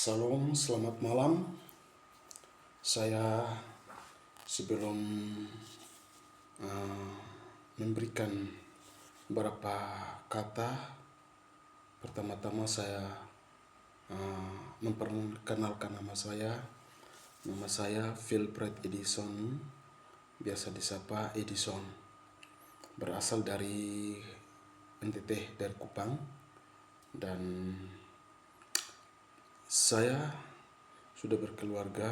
Salam, selamat malam. Saya sebelum uh, memberikan beberapa kata, pertama-tama saya memperkenalkan nama saya. Nama saya Wilfred Edison, biasa disapa Edison. Berasal dari NTT, dari Kupang, dan saya sudah berkeluarga,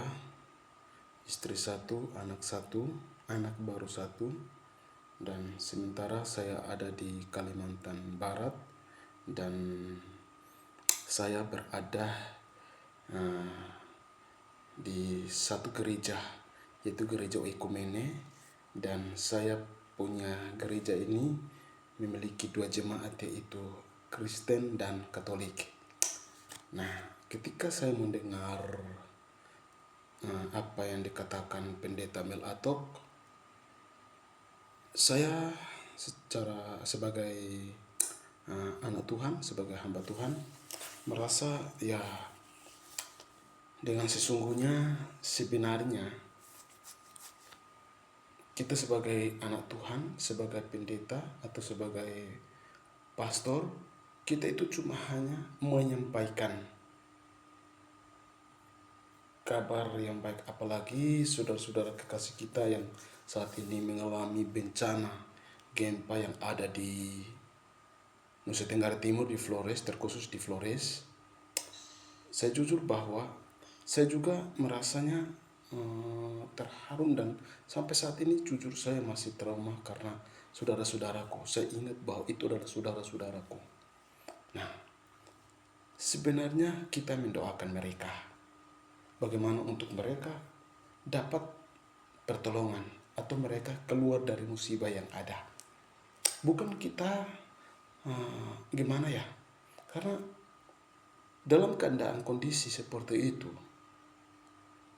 istri satu, anak baru satu, dan sementara saya ada di Kalimantan Barat, dan saya berada di satu gereja, yaitu gereja Oikumene, dan saya punya gereja ini memiliki dua jemaat, yaitu Kristen dan Katolik. Nah, ketika saya mendengar apa yang dikatakan pendeta Mel Atok, saya sebagai anak Tuhan, sebagai hamba Tuhan, merasa ya dengan sesungguhnya sebenarnya kita sebagai anak Tuhan, sebagai pendeta atau sebagai pastor, kita itu cuma hanya menyampaikan kabar yang baik, apalagi saudara-saudara kekasih kita yang saat ini mengalami bencana gempa yang ada di Nusa Tenggara Timur, di Flores, terkhusus di Flores. Saya jujur bahwa saya juga merasanya terharu, dan sampai saat ini jujur saya masih trauma karena saudara-saudaraku. Saya ingat bahwa itu adalah saudara-saudaraku. Nah, sebenarnya kita mendoakan mereka, bagaimana untuk mereka dapat pertolongan atau mereka keluar dari musibah yang ada. Bukan kita gimana ya, karena dalam keadaan kondisi seperti itu,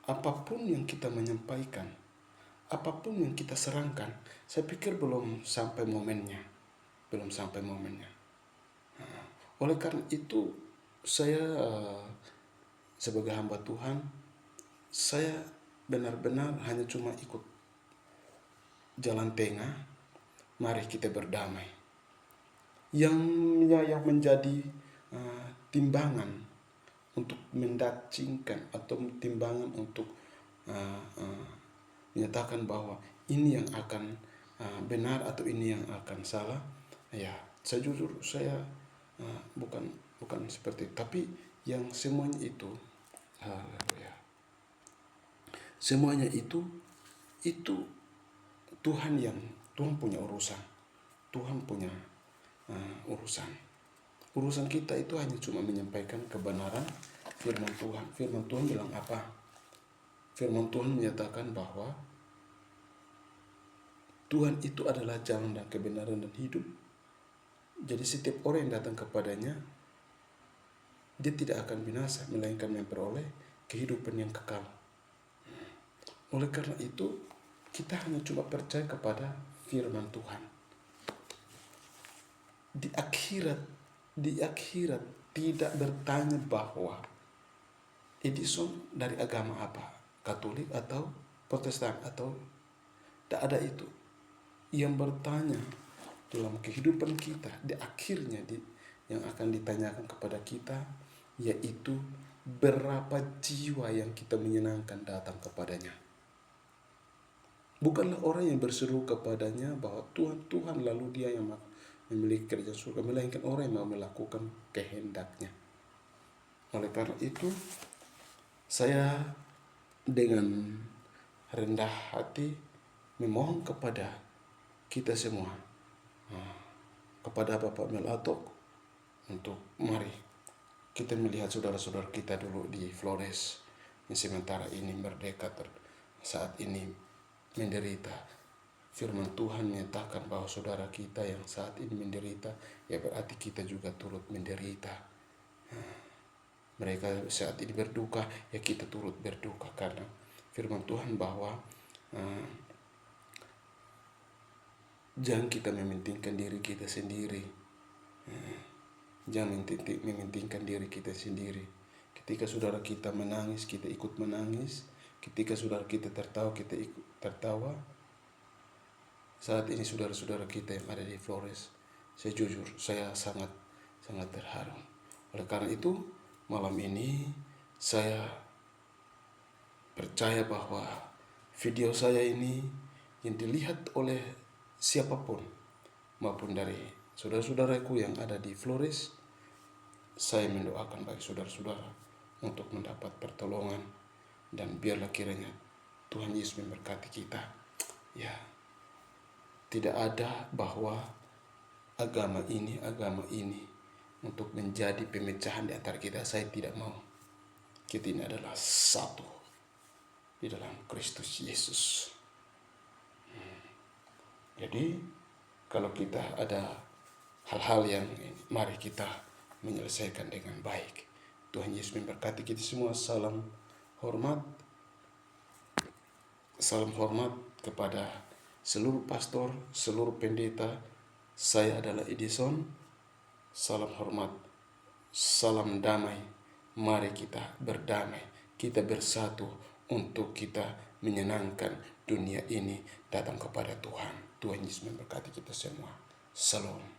apapun yang kita menyampaikan, apapun yang kita serangkan, saya pikir belum sampai momennya. Oleh karena itu, saya sebagai hamba Tuhan, saya benar-benar hanya cuma ikut jalan tengah. Mari kita berdamai. Yang menjadi timbangan untuk mendacingkan atau timbangan untuk menyatakan bahwa ini yang akan benar atau ini yang akan salah, ya saya jujur saya bukan seperti itu. Tapi yang semuanya itu semuanya itu Tuhan punya urusan. Tuhan punya urusan kita itu hanya cuma menyampaikan kebenaran firman Tuhan. Firman Tuhan bilang apa? Firman Tuhan menyatakan bahwa Tuhan itu adalah jalan dan kebenaran dan hidup. Jadi setiap orang yang datang kepadanya, dia tidak akan binasa, melainkan memperoleh kehidupan yang kekal. Oleh karena itu, kita hanya cuma percaya kepada firman Tuhan. Di akhirat tidak bertanya bahwa Edison dari agama apa, Katolik atau Protestan, atau tidak ada itu. Yang bertanya dalam kehidupan kita di akhirnya yang akan ditanyakan kepada kita, yaitu berapa jiwa yang kita menyenangkan datang kepadanya. Bukanlah orang yang berseru kepadanya bahwa Tuhan, Tuhan, lalu dia yang memiliki kerajaan surga, melainkan orang yang mau melakukan kehendaknya. Oleh karena itu, saya dengan rendah hati memohon kepada kita semua, kepada Bapak Mel Atok, untuk mari kita melihat saudara-saudara kita dulu di Flores yang sementara ini merdeka, saat ini menderita. Firman Tuhan menyatakan bahwa saudara kita yang saat ini menderita, ya berarti kita juga turut menderita. Mereka saat ini berduka, ya kita turut berduka, karena firman Tuhan bahwa jangan kita mementingkan diri kita sendiri. Jangan mementingkan diri kita sendiri. Ketika saudara kita menangis, kita ikut menangis. Ketika saudara kita tertawa, kita ikut tertawa. Saat ini saudara-saudara kita yang ada di Flores, saya jujur, saya sangat terharu. Oleh karena itu, malam ini saya percaya bahwa video saya ini yang dilihat oleh siapapun, maupun dari saudara-saudaraku yang ada di Flores, saya mendoakan bagi saudara-saudara untuk mendapat pertolongan, dan biarlah kiranya Tuhan Yesus memberkati kita. Ya, tidak ada bahwa agama ini untuk menjadi pemecahan di antara kita. Saya tidak mau. Kita ini adalah satu di dalam Kristus Yesus. Jadi kalau kita ada hal-hal yang mari kita menyelesaikan dengan baik. Tuhan Yesus memberkati kita semua. Salam hormat kepada seluruh pastor, seluruh pendeta. Saya adalah Edison. Salam hormat, salam damai. Mari kita berdamai, kita bersatu untuk kita menyenangkan dunia ini datang kepada Tuhan. Tuhan Yesus memberkati kita semua. Salam.